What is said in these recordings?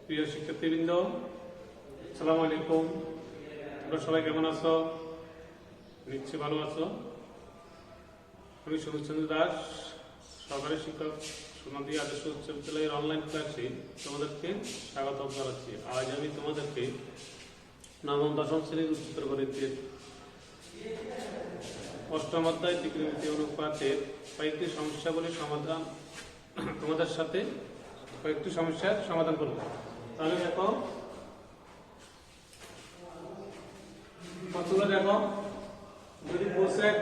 প্রিয় শিক্ষার্থীবৃন্দ, আসসালামু আলাইকুম। তোমরা সবাই কেমন আছো? নিশ্চয়ই ভালো আছো। আমি সুমিতচন্দ্র দাস, সহকারী শিক্ষক, সোনাদি আদর্শ উচ্চ বিদ্যালয়ের অনলাইন ক্লাসে তোমাদেরকে স্বাগত জানাচ্ছি। আজ আমি তোমাদেরকে নবম দশম শ্রেণীর উচ্চতর গণিতের অষ্টম অধ্যায় ত্রিকোণমিতি অনুপাতের কয়েকটি সমস্যাগুলি সমাধান তোমাদের সাথে কয়েকটি সমস্যার সমাধান করব। তাহলে দেখো, প্রথমে দেখো, যদি কোসেক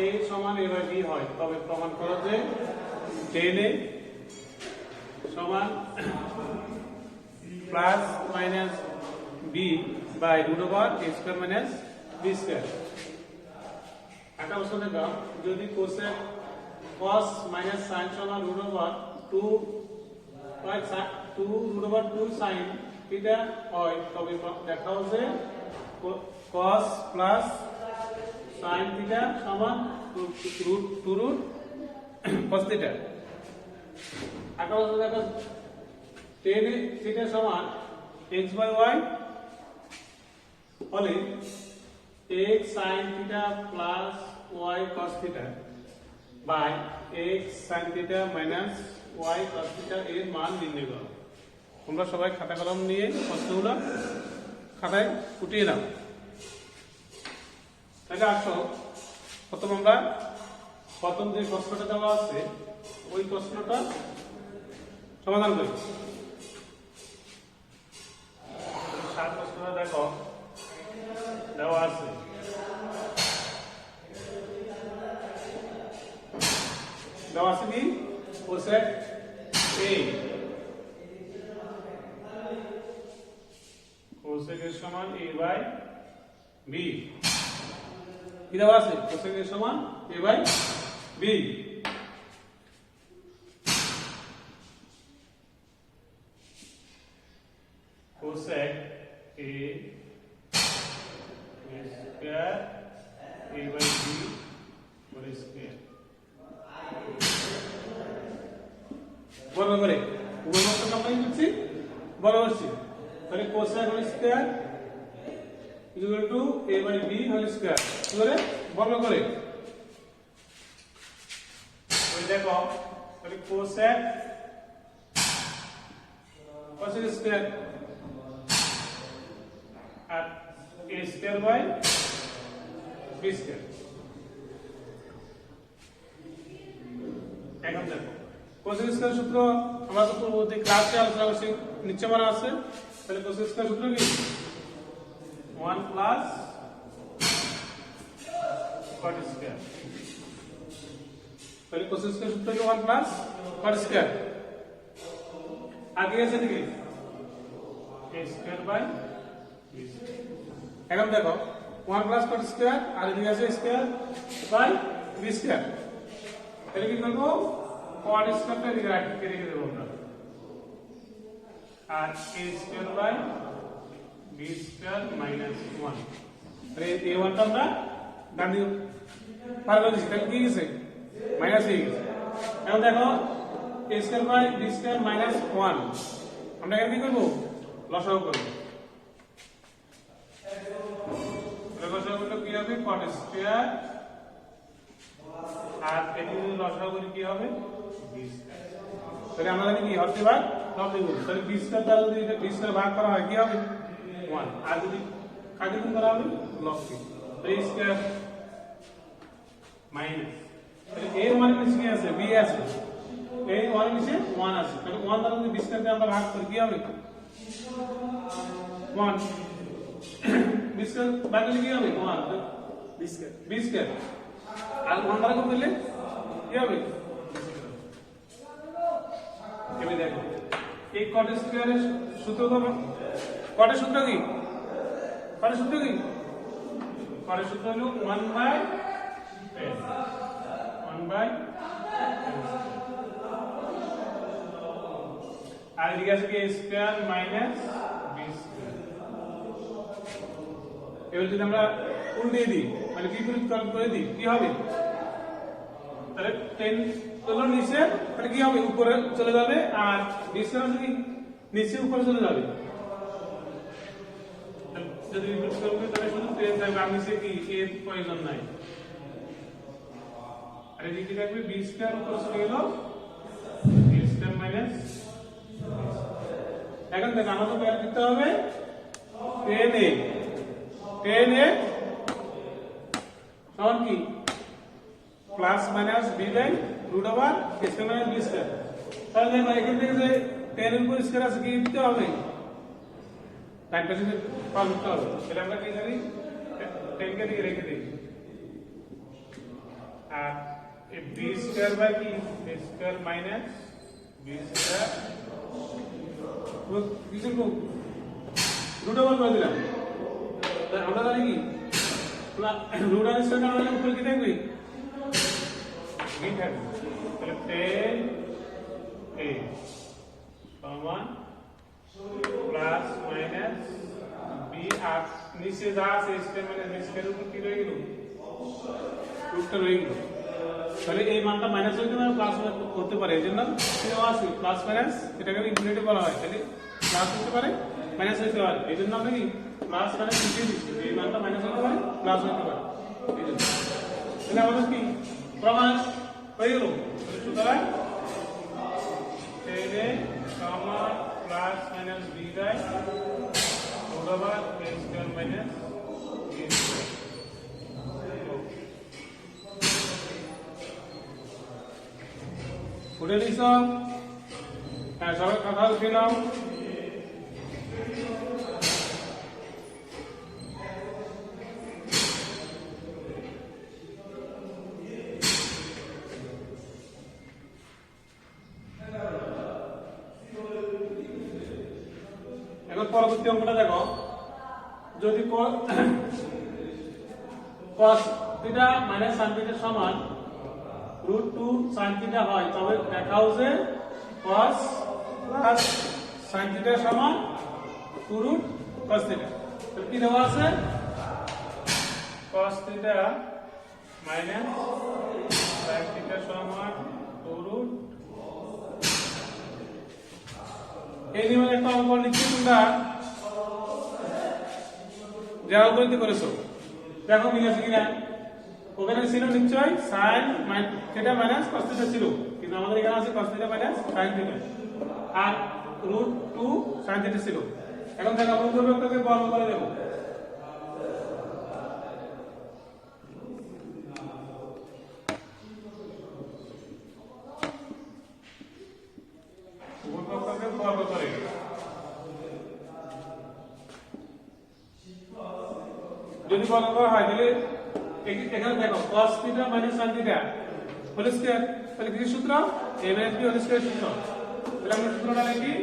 a সমান a বাই b হয় তবে প্রমাণ করো যে tan a সমান plus minus b by root over a square minus b square. একটা প্রশ্ন দেখো, যদি কোসেক cos মাইনাস sin সমান root over 2 root over 2 sin theta হয় তবে দেখাও যে cos প্লাস sin থিটা সমান রুট 2 রুট cos থিটা। একটা প্রশ্ন দেখো, tan থিটা সমান x বাই y হলে x sin theta plus y cos theta by x sin theta minus y cos theta এর মান নির্ণয় করো। তোমরা সবাই খাতা কলম নিয়ে প্রশ্নগুলো খাতায় উঠিয়ে দাও। তাহলে আসো, প্রথম যে প্রশ্নটা দেওয়া আছে ওই প্রশ্নটা সমাধান করি। সাত প্রশ্নটা দেখো দেওয়া আছে। দেওয়া আছে কি কোসেক a কোসেক এর সমান a বাই b। কি দেওয়া আছে? কোসেক এর সমান a by b। Cosec a square a by b whole square. বর্গ করে উভয় পক্ষ আমরা লিখছি বর্গ করছি। তাহলে cosec whole square equal to a by b whole square করে বর্গ করে ওই দেখো, তাহলে কোসেক স্কয়ার আর a square by b square. এখন দেখো, কোসেক স্কয়ার সূত্র আমরা তো পূর্ববর্তী ক্লাসে আলোচনা করছি, নিচে মারা আছে। তাহলে কোসেক স্কয়ার সূত্র কি 1 প্লাস cot স্কয়ার। তাহলে কোসেক স্কয়ার সূত্র কি 1 প্লাস cot স্কয়ার। আগে আছে দিকে a square by b square. এখন দেখো 1 প্লাস cot স্কয়ার আর এদিকে আছে স্কয়ার বাই b স্কয়ার। তাহলে কি করব? cot স্কয়ারটা এদিকে রেখে দেব আমরা, আর a square by b square minus 1। তাহলে এই 1টা আমরা ডান দিকে পার করে দিচ্ছি। তাহলে কি গেছে? মাইনাস হয়ে গেছে। এখন দেখো a square by b square minus 1 আমরা এখানে কি করব? লসাগু করব। লসাগু করলে কি হবে? cot স্কয়ার আর এদিকে লসাগু করলে কি হবে? b square. তাহলে আমরা জানি কি হরতে ভাগ লব্ধি করব। তাহলে b স্কয়ার দ্বারা যদি এটা b স্কয়ার ভাগ করা হয় কি হবে? 1। আর যদি কাকে গুণ করা হবে? লব্ধি। তাহলে a স্কয়ার মাইনাস, তাহলে a এর মান নিচে কি আছে? b আছে। a এর মান নিচে 1 আছে। তাহলে 1 দ্বারা যদি b স্কয়ার দিয়ে আমরা ভাগ করি কি হবে? 1। b স্কয়ার ভাগ করলে কি হবে? 1 b স্কয়ার। আর 1 দ্বারা গুণ করলে কি হবে? এবারে দেখো, এই cot স্কয়ারের সূত্র তো cot এর সূত্র কি? cot এর সূত্র কি? cot এর সূত্র হলো 1 বাই n। 1 বাই আর এদিকে আছে কি a square minus b square. এবার যদি আমরা উল্টে দিই মানে বিপরীতকরণ করে দিই কি হবে? তাহলে 10 চলো নিচে, তাহলে কি হবে? উপরে চলে যাবে। আর b স্কয়ার যদি নিচে উপরে চলে যাবে। যদি রিপিট করবে তাহলে শুধু টেন থাকবে, আর নিচে কি এর প্রয়োজন নাই। আর এদিকে থাকবে বি স্কয়ার উপরে চলে গেল বি স্কয়ার মাইনাস। এখন দেখো আমাদের বের করতে হবে 10a সমান কি plus minus b by root over a square minus b square. তাহলে দেখো এখান থেকে যে 10 এর উপর স্কয়ার আছে কি দিতে হবে, টাইম পাশে পাস করতে হবে। তাহলে আমরা কি করি 10 কে দিয়ে রেখে দিই, আর এই b স্কয়ার বাই কি a square minus b square কিছু রুট ওভার করে দিলাম। আমরা জানি কি রুট আর স্কয়ার কারণে উপরে কি থাকবে b থাকবে। তাহলে 10a সমান প্লাস মাইনাস b আর নিচে যা আছে স্কয়ার মাইনাস b স্কয়ার উপর কি রয়ে গেল রুটটা রয়ে গেল। তাহলে এই মানটা মাইনাস হইতে পারে প্লাস করতে পারে, এজন্য কি আছে প্লাস মাইনাস এটাকে ইনফিনিটি বলা হয়। তাহলে প্লাস হতে পারে মাইনাস হতে পারে, এজন্য আমরা কি প্লাস মাইনাস লিখে দিচ্ছি, এই মানটা মাইনাস হতে পারে প্লাস হতে পারে এইজন্য। তাহলে আমাদের কি প্রমাণ হয়ে গেল। সুতরাং 10a সমান plus minus b by root over a square minus b square. উঠে দিছ? হ্যাঁ, সবাই কথা উঠে নাও। এখন পরবর্তী অঙ্কটা দেখো, যদি cos theta minus sin theta সমান √2 sin থিটা হয়, তবে দেখাও যে cos প্লাস sin থিটা সমান 2 √cos থিটা। তো কি দেওয়া আছে cos theta minus sin theta সমান 2 √। এই নিয়মে একটা অঙ্ক লিখছি, তোমরা যা অঙ্কটি করেছো দেখো মিলেছে কিনা। ওখানে ছিল নিশ্চয় sin theta minus cos theta ছিল, কিন্তু আমাদের এখানে আছে cos theta minus sin theta আর √2 sin থিটা ছিল। এখন দেখো আমরা উভয়পক্ষকে বর্গ করে দেব। উভয়পক্ষকে বর্গ করে যদি বর্গ করা হয় তাহলে এখানে দেখো cos theta minus sin theta whole square, তাহলে কি সূত্র a minus b whole square সূত্র। তাহলে আমরা সূত্রটা লিখি,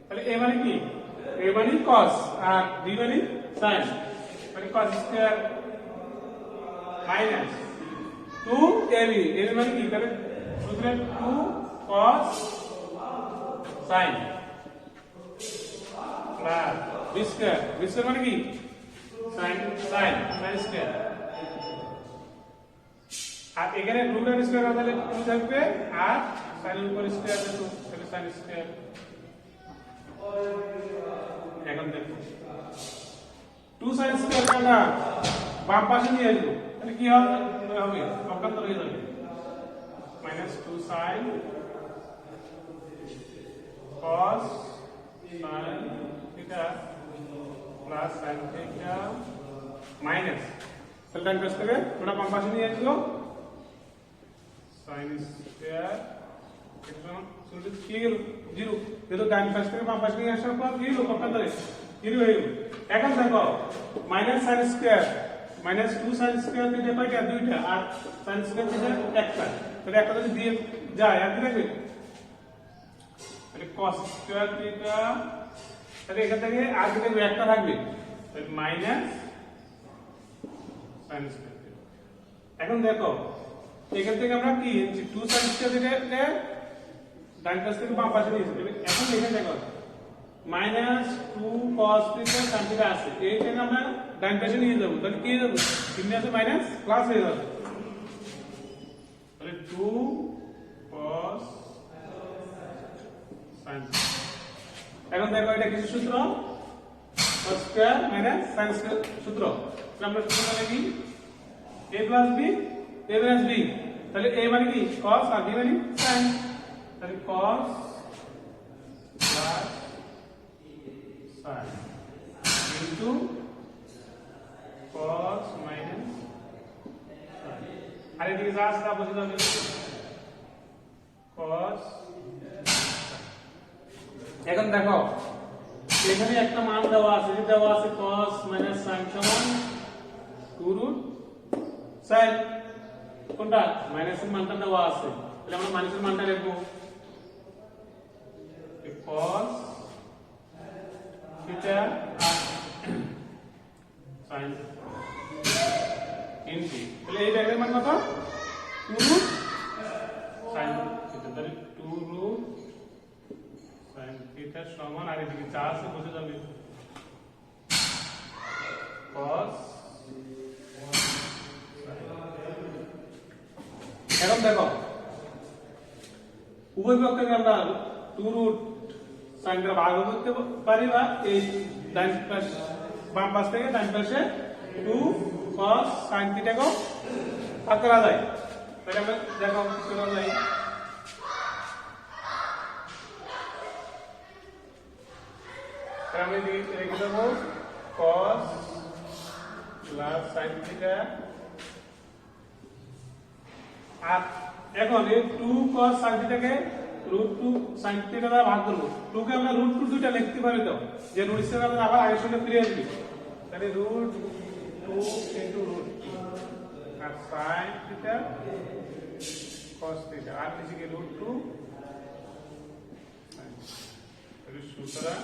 তাহলে a মানে কি a মানে cos আর b মানে sin, মানে cos square minus 2ab, a মানে কি তাহলে সূত্র 2 cos sin plus b square, b square মানে কি sin স্কয়ার, আর এখানে রুট আর স্কয়ার তাহলে 2 থাকবে আর sin এর উপর স্কয়ার আছে 2, তাহলে sin স্কয়ার। এখন দেখো 2 sin স্কয়ার কাটা বাম পাশে নিয়ে আসবো, তাহলে কি হবে পক্ষান্তর হয়ে যাবে -2 sin cos sin theta plus sin theta minus, তাহলে ডান পাশ থেকে ওটা বাম পাশে নিয়ে আসবো sin স্কয়ার শুরুতে কি গেল 0, যেহেতু ডান পাশ থেকে বাম পাশে নিয়ে আসার পর কি হলো পক্ষান্তরে 0 হয়ে গেল। এখন দেখো -sin square -2 sin square theta কয়টা দুইটা, আর sin স্কয়ার থিটা একটা, তাহলে একটা যদি দিয়ে যায় আর কি থাকবে তাহলে cos স্কয়ার থিটা, তাহলে এখান থেকে আর কি থাকবে একটা থাকবে, তাহলে মাইনাস sin স্কয়ার থিটা। এখন দেখো এখান থেকে আমরা কি 2 sin স্কয়ার থিটা ডান পাশ থেকে বাম পাশে নিয়েছি, এখন এখানে দেখো -2 cos থিটা sin থিটা আছে, এইটাকে আমরা ডান পাশে নিয়ে যাব, তাহলে কি হয়ে যাবে চিহ্ন আছে মাইনাস প্লাস হয়ে যাবে, তাহলে 2 cos sin। এখন দেখো এটা কিসের সূত্র cos square minus sin square সূত্র আমরা সূত্রটা লিখি a প্লাস b তাহলে a মানে কি cos আর b মানে sin তাহলে cos plus sin into cos minus sin আর এদিকে যা আছে তা বসে যাবে cos এখন দেখো এখানে একটা মান দেওয়া আছে cos sin সমান 2 root sin কোনটা মাইনাসের মানটা দেওয়া আছে তাহলে আমরা মাইনাসের মানটা লিখব cos থিটা sin ইনটু তাহলে এই ব্যাগের মান কত 2 root sin থিটা তাহলে 2 root sin থিটা সমান আর এদিকে যা আছে বসে যাবে cos এখন দেখো উভয় পক্ষকে আমরা 2 root sin দ্বারা ভাগ করতে পারি বা এই ডান পাশ বাম পাশ থেকে ডান পাশে 2 cos sin থিটা কো ভাগ করা যায় তাহলে আমরা দেখো কি করা যায় আমি লিখে দেব cos প্লাস sin থিটা আর এখন এই 2 cos sin থিটাকে √2 sin থিটা দ্বারা ভাগ করব 2 কে আমরা √2 দুইটা লিখতে পারি তো যে রুট হিসেবে আমরা আবার আগের সঙ্গে ফিরে আসবি তাহলে √2 * √2 আর sin থিটা cos থিটা আর নিচে √2 তাহলে সুতরাং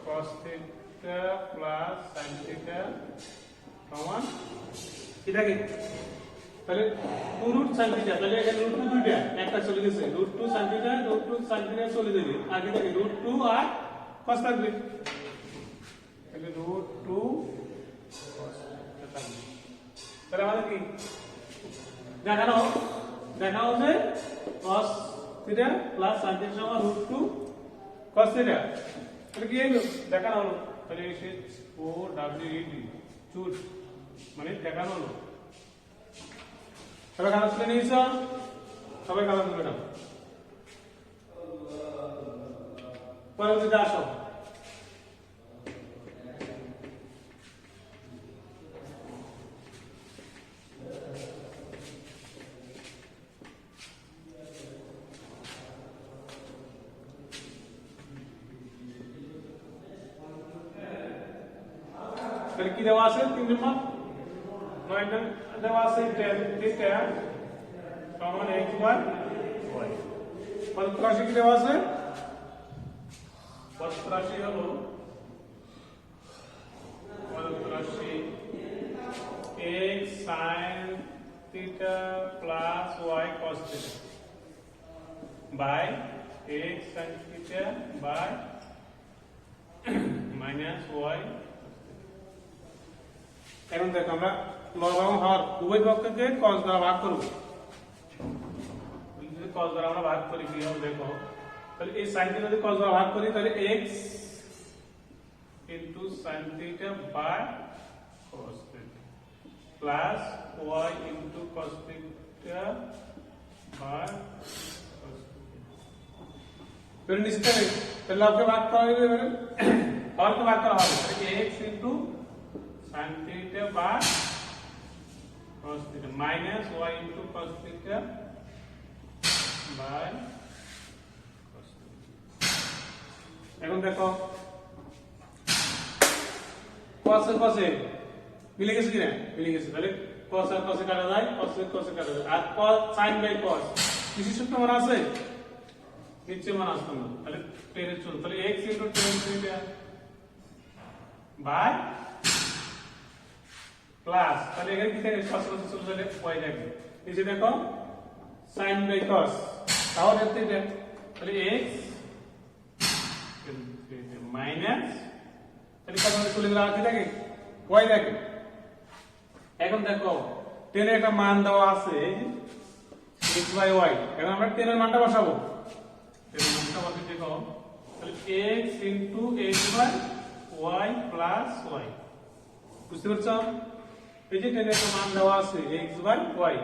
cos theta plus sin theta সমান এটা কি তাহলে 2 root sin থিটা তাহলে এখানে √2 দুইটা একটা চলে গেছে √2 sin থিটা √2 sin থিটা চলে যাবে আগে থাকে √2 আর cos থাকবে তাহলে √2 cos থিটা থাকবে তাহলে আমাদের কি দেখানো যে cos theta plus sin theta সমান √2 cos থিটা তাহলে কি হলো দেখানো হলো তাহলে এসে ও ডব্লিউ চুজ মানে দেখানো হলো সবাই কাজ করে নিয়েছো সবাই কাজ করবে না পরবর্তীতে আসো তাহলে কি দেওয়া আছে 3 নম্বর 9 নং দেওয়া আছে tan থিটা সমান x বার y পদ রাশি কি দেওয়া আছে পদ রাশি হলো পদ রাশি x sin theta plus y cos theta by x sin theta by minus y এখন দেখো আমরা লব এবং হর উভয় পক্ষকে cos দ্বারা ভাগ করব যদি cos দ্বারা আমরা ভাগ করি কি হবে দেখো তাহলে এই sin থিটা যদি cos দ্বারা ভাগ করি তাহলে x sin theta by cos theta plus y cos theta by cos theta তাহলে নিচে তাহলে লবকে ভাগ করা হবে হরকে ভাগ করা হবে তাহলে x sin theta by cos theta minus y cos theta by cos theta এখন দেখো cos এর cos মিলে গেছে কিনা মিলে গেছে তাহলে cos আর cos কাটা যায় cos এর cos কাটা যায় আর cos sin by cos কিছু সূত্র মনে আছে নিচে মনে আসতো না তাহলে 10 এর চল তাহলে x tan theta by plus তাহলে এখানে কি থাকে cos চলে যাবে y থাকবে নিচে দেখো sin by cos তাও দেখতে তাহলে x মাইনাস তাহলে কত চলে গেল আর কি থাকে y থাকে এখন দেখো 10 এর একটা মান দেওয়া আছে x by y এখন আমরা 10 এর মানটা বসাবো 10 এর মানটা বসিয়ে দেখো তাহলে x into x by y plus y। বুঝতে পারছো? এই যে টেনের একটা মান দেওয়া আছে x বাই y,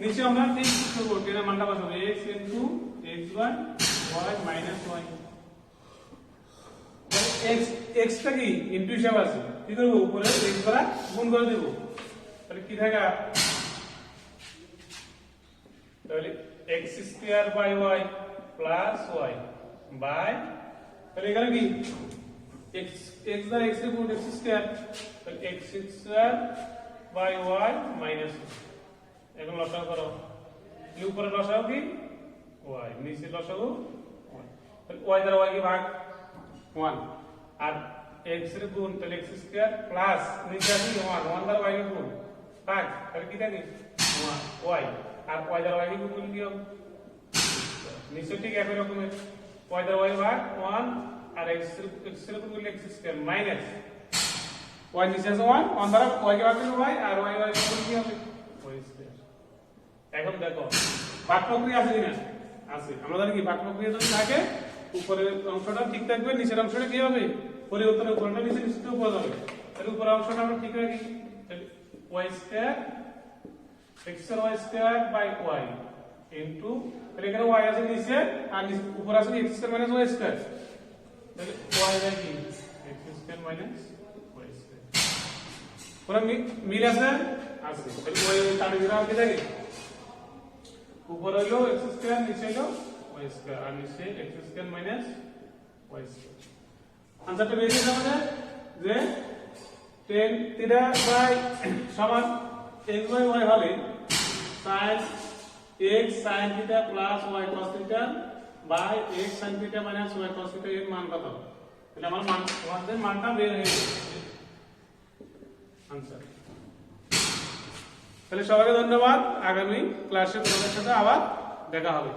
নিচে আমরা ঠিক করব টেনের মানটা বসাবো x into x by y minus y। x x টা কি ইনটু হিসাব আছে, কি করব উপরে x দ্বারা গুণ করে দেব, তাহলে কি থাকে, তাহলে x square by y plus y by, তাহলে এখানে কি x x দ্বারা x এর গুণ x স্কয়ার, তাহলে x square by y minus, এখন লসাগু করো, এই উপরে লসাগু কি y, নিচে লসাগু y, তাহলে y দ্বারা y কি ভাগ 1 আর x এর গুণ, তাহলে x স্কয়ার প্লাস নিচে আছে 1 1 দ্বারা y কে গুণ ভাগ, তাহলে কি থাকে y, আর y দ্বারা y কে গুণ করলে কি হবে, নিচে ঠিক একই রকমের y দ্বারা y ভাগ 1 আর x এর গুণ করলে x স্কয়ার মাইনাস y নিচে আছে 1 1 দ্বারা y কে ভাগ করলে y আর y y গুণ কি হবে y স্কয়ার। এখন দেখো ভাগ প্রক্রিয়া আছে কিনা, আছে, আমরা জানি কি ভাগ প্রক্রিয়া যদি থাকে উপরের অংশটা ঠিক থাকবে, নিচের অংশটা কি হবে পরিবর্তন, উপরটা নিচে নিচে উপর যাবে, তাহলে উপরের অংশটা আমরা ঠিক রাখি, তাহলে y স্কয়ার x এর y square by y into, তাহলে এখানে y আছে নিচে আর উপর আছে x square minus y square, তাহলে y বাই কি x square minus y square, পুরো মিল আছে, তাহলে y কাটে দিলাম কি থাকে, উপরে হলো x স্কয়ার নিচে হলো y স্কয়ার আর নিচে x square minus y square. আনসারটা বেরিয়ে যাবে যে tan থিটা বাই সমান x বাই y হলে sin x sin theta plus y cos theta by x sin theta minus y cos theta এর মান কত, তাহলে আমার আমাদের মানটা বের হয়ে গেছে আনসার। তাহলে সবাইকে ধন্যবাদ, আগামী ক্লাসে তোমাদের সাথে আবার দেখা হবে।